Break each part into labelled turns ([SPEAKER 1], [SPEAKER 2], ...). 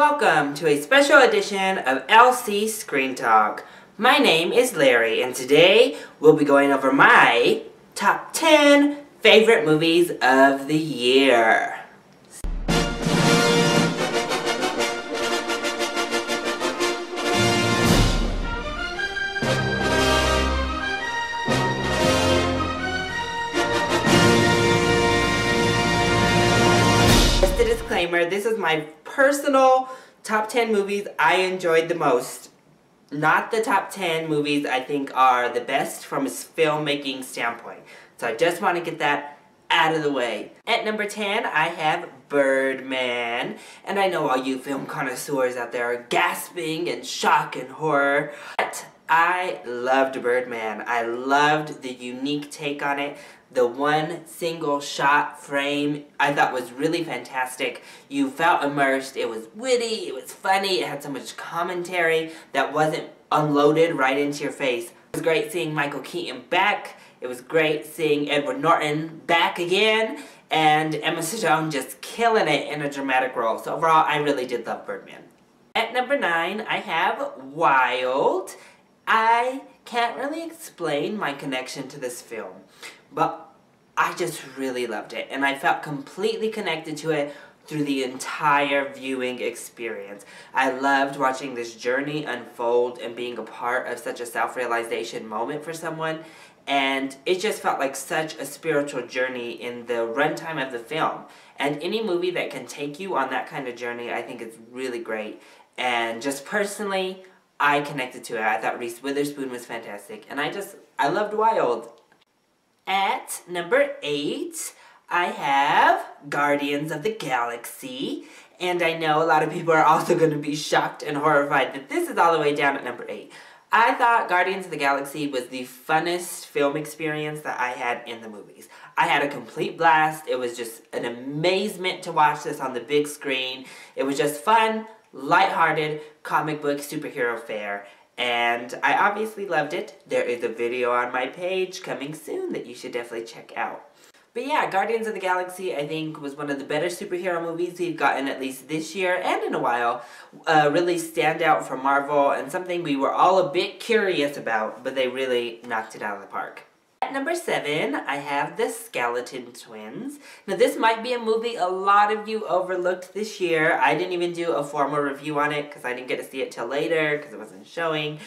[SPEAKER 1] Welcome to a special edition of LC Screen Talk. My name is Larry, and today we'll be going over my top 10 favorite movies of the year. Just a disclaimer, this is my personal top 10 movies I enjoyed the most. Not the top 10 movies I think are the best from a filmmaking standpoint. So I just want to get that out of the way. At number 10, I have Birdman. And I know all you film connoisseurs out there are gasping in shock and horror. But I loved Birdman. I loved the unique take on it. The one single shot frame I thought was really fantastic. You felt immersed. It was witty, it was funny, it had so much commentary that wasn't unloaded right into your face. It was great seeing Michael Keaton back. It was great seeing Edward Norton back again. And Emma Stone just killing it in a dramatic role. So overall, I really did love Birdman. At number 9, I have Wild. I can't really explain my connection to this film, but I just really loved it, and I felt completely connected to it through the entire viewing experience. I loved watching this journey unfold and being a part of such a self-realization moment for someone, and it just felt like such a spiritual journey in the runtime of the film. And any movie that can take you on that kind of journey, I think is really great. And just personally, I connected to it. I thought Reese Witherspoon was fantastic, and I loved Wild. At number 8, I have Guardians of the Galaxy, and I know a lot of people are also going to be shocked and horrified that this is all the way down at number 8. I thought Guardians of the Galaxy was the funnest film experience that I had in the movies. I had a complete blast. It was just an amazement to watch this on the big screen. It was just fun, lighthearted, comic book superhero fare. And I obviously loved it. There is a video on my page coming soon that you should definitely check out. But yeah, Guardians of the Galaxy I think was one of the better superhero movies we've gotten at least this year and in a while. Really stand out from Marvel and something we were all a bit curious about, but they really knocked it out of the park. At number 7, I have The Skeleton Twins. Now this might be a movie a lot of you overlooked this year. I didn't even do a formal review on it because I didn't get to see it till later because it wasn't showing.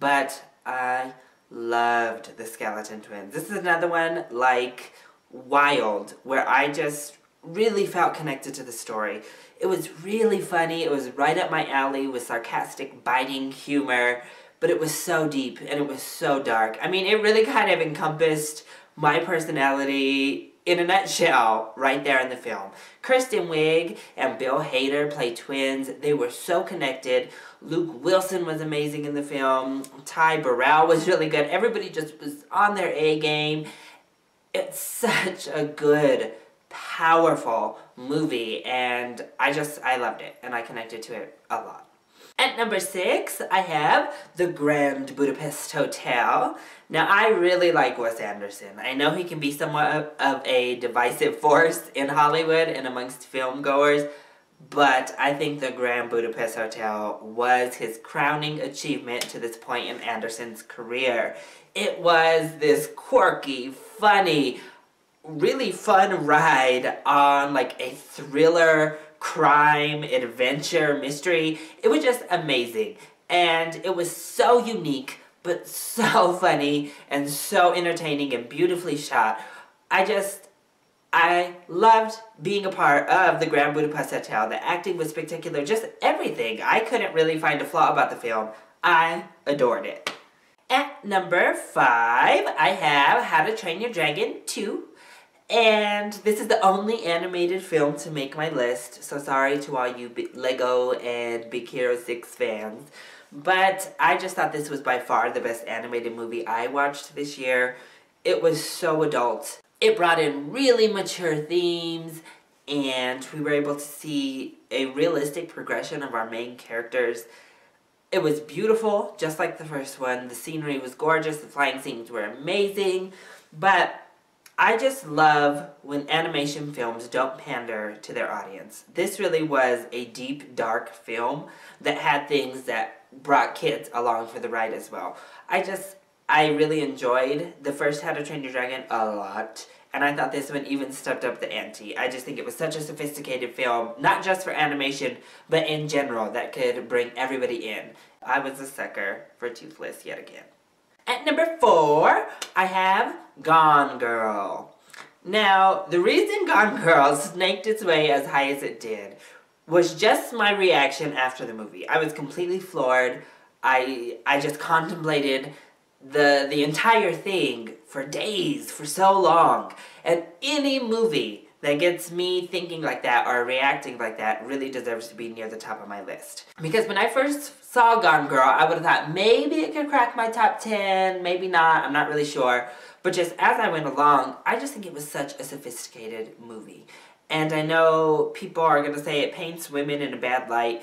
[SPEAKER 1] But I loved The Skeleton Twins. This is another one like Wild, where I just really felt connected to the story. It was really funny. It was right up my alley with sarcastic, biting humor. But it was so deep, and it was so dark. I mean, it really kind of encompassed my personality in a nutshell right there in the film. Kristen Wiig and Bill Hader play twins. They were so connected. Luke Wilson was amazing in the film. Ty Burrell was really good. Everybody just was on their A game. It's such a good, powerful movie, and I loved it, and I connected to it a lot. At number 6, I have The Grand Budapest Hotel. Now, I really like Wes Anderson. I know he can be somewhat of a divisive force in Hollywood and amongst filmgoers, but I think The Grand Budapest Hotel was his crowning achievement to this point in Anderson's career. It was this quirky, funny, really fun ride on like a thriller, crime, adventure, mystery. It was just amazing. And it was so unique, but so funny, and so entertaining, and beautifully shot. I loved being a part of The Grand Budapest Hotel. The acting was spectacular, just everything. I couldn't really find a flaw about the film. I adored it. At number 5, I have How to Train Your Dragon 2. And this is the only animated film to make my list, so sorry to all you Lego and Big Hero 6 fans. But I just thought this was by far the best animated movie I watched this year. It was so adult. It brought in really mature themes, and we were able to see a realistic progression of our main characters. It was beautiful, just like the first one. The scenery was gorgeous, the flying scenes were amazing, but I just love when animation films don't pander to their audience. This really was a deep, dark film that had things that brought kids along for the ride as well. I really enjoyed the first How to Train Your Dragon a lot, and I thought this one even stepped up the ante. I just think it was such a sophisticated film, not just for animation, but in general, that could bring everybody in. I was a sucker for Toothless yet again. At number 4, I have Gone Girl. Now, the reason Gone Girl snaked its way as high as it did was just my reaction after the movie. I was completely floored. I just contemplated the entire thing for days, for so long. And any movie that gets me thinking like that or reacting like that really deserves to be near the top of my list. Because when I first saw Gone Girl, I would have thought maybe it could crack my top 10, maybe not, I'm not really sure. But just as I went along, I just think it was such a sophisticated movie. And I know people are going to say it paints women in a bad light,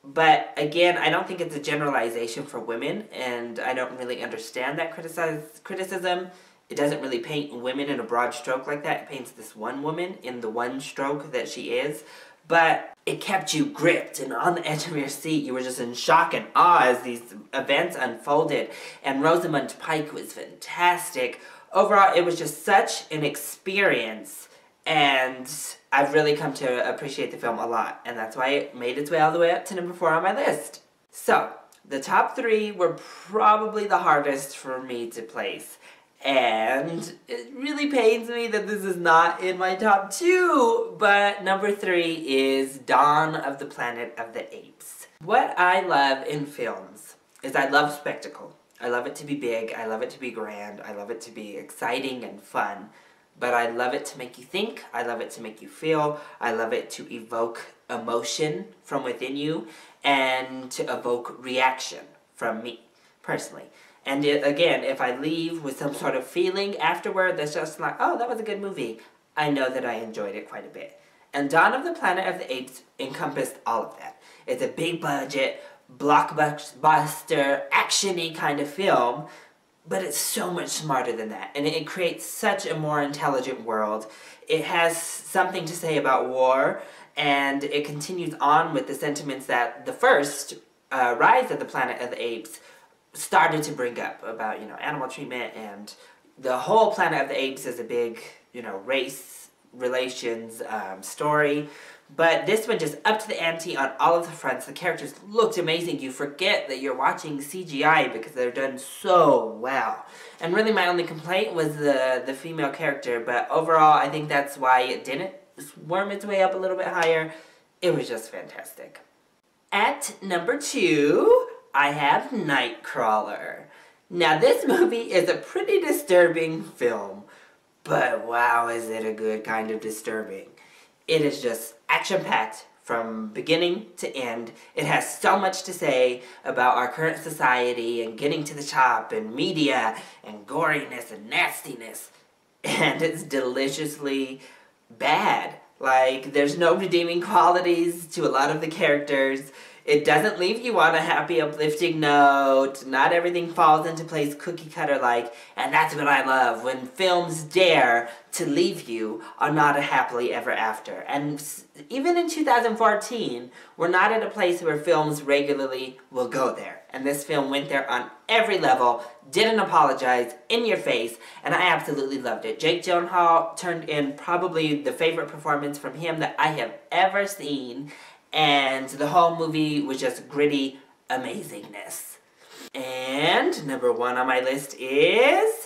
[SPEAKER 1] but again, I don't think it's a generalization for women, and I don't really understand that criticism. It doesn't really paint women in a broad stroke like that. It paints this one woman in the one stroke that she is. But it kept you gripped and on the edge of your seat. You were just in shock and awe as these events unfolded. And Rosamund Pike was fantastic. Overall, it was just such an experience. And I've really come to appreciate the film a lot. And that's why it made its way all the way up to number 4 on my list. So, the top 3 were probably the hardest for me to place. And it really pains me that this is not in my top 2, but number 3 is Dawn of the Planet of the Apes. What I love in films is I love spectacle. I love it to be big, I love it to be grand, I love it to be exciting and fun, but I love it to make you think, I love it to make you feel, I love it to evoke emotion from within you, and to evoke reaction from me, personally. And again, if I leave with some sort of feeling afterward that's just like, oh, that was a good movie, I know that I enjoyed it quite a bit. And Dawn of the Planet of the Apes encompassed all of that. It's a big budget, blockbuster, action-y kind of film, but it's so much smarter than that. And it creates such a more intelligent world. It has something to say about war, and it continues on with the sentiments that the first Rise of the Planet of the Apes started to bring up about, animal treatment, and the whole Planet of the Apes is a big, race relations story. But this one just upped the ante on all of the fronts. The characters looked amazing. You forget that you're watching CGI because they're done so well. And really my only complaint was the female character, but overall I think that's why it didn't worm its way up a little bit higher. It was just fantastic. At number 2, I have Nightcrawler. Now this movie is a pretty disturbing film, but wow, is it a good kind of disturbing. It is just action-packed from beginning to end. It has so much to say about our current society and getting to the top and media and goriness and nastiness. And it's deliciously bad. Like, there's no redeeming qualities to a lot of the characters. It doesn't leave you on a happy, uplifting note. Not everything falls into place cookie-cutter-like. And that's what I love, when films dare to leave you on not a happily ever after. And even in 2014, we're not at a place where films regularly will go there. And this film went there on every level, didn't apologize, in your face, and I absolutely loved it. Jake Gyllenhaal turned in probably the favorite performance from him that I have ever seen. And the whole movie was just gritty amazingness. And number 1 on my list is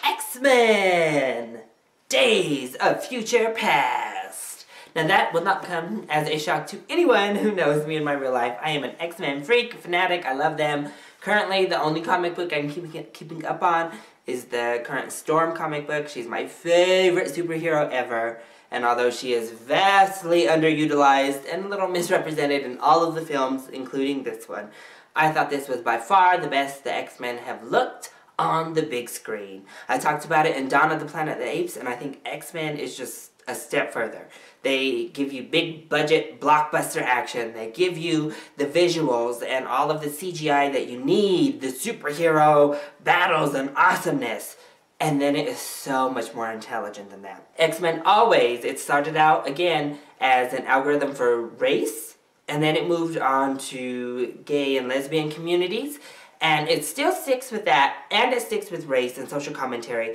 [SPEAKER 1] X-Men! Days of Future Past. Now that will not come as a shock to anyone who knows me in my real life. I am an X-Men freak, fanatic, I love them. Currently, the only comic book I'm keeping up on is the current Storm comic book. She's my favorite superhero ever. And although she is vastly underutilized and a little misrepresented in all of the films, including this one, I thought this was by far the best the X-Men have looked on the big screen. I talked about it in Dawn of the Planet of the Apes, and I think X-Men is just a step further. They give you big budget blockbuster action. They give you the visuals and all of the CGI that you need, the superhero battles and awesomeness. and then it is so much more intelligent than that. X-Men always, it started out, again, as an algorithm for race, and then it moved on to gay and lesbian communities, and it still sticks with that, and it sticks with race and social commentary,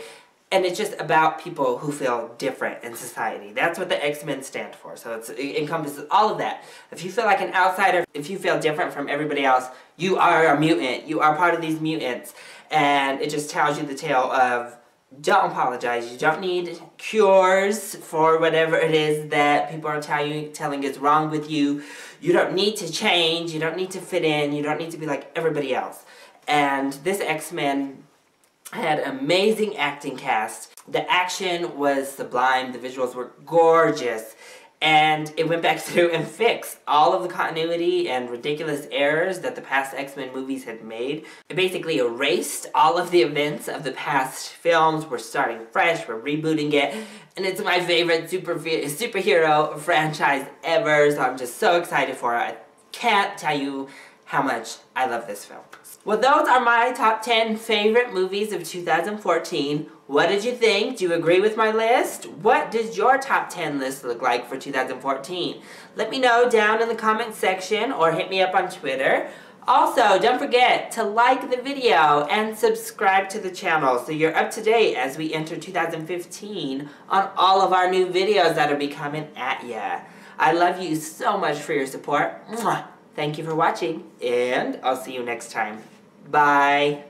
[SPEAKER 1] and it's just about people who feel different in society. That's what the X-Men stand for, so it encompasses all of that. If you feel like an outsider, if you feel different from everybody else, you are a mutant, you are part of these mutants, and it just tells you the tale of don't apologize. You don't need cures for whatever it is that people are telling is wrong with you. You don't need to change. You don't need to fit in. You don't need to be like everybody else. And this X-Men had an amazing acting cast. The action was sublime. The visuals were gorgeous. And it went back through and fixed all of the continuity and ridiculous errors that the past X-Men movies had made. It basically erased all of the events of the past films. We're starting fresh, we're rebooting it, and it's my favorite superhero franchise ever, so I'm just so excited for it. I can't tell you how much I love this film. Well, those are my top 10 favorite movies of 2014. What did you think? Do you agree with my list? What does your top 10 list look like for 2014? Let me know down in the comments section or hit me up on Twitter. Also, don't forget to like the video and subscribe to the channel so you're up to date as we enter 2015 on all of our new videos that will be coming at ya. I love you so much for your support. Mwah. Thank you for watching, and I'll see you next time. Bye.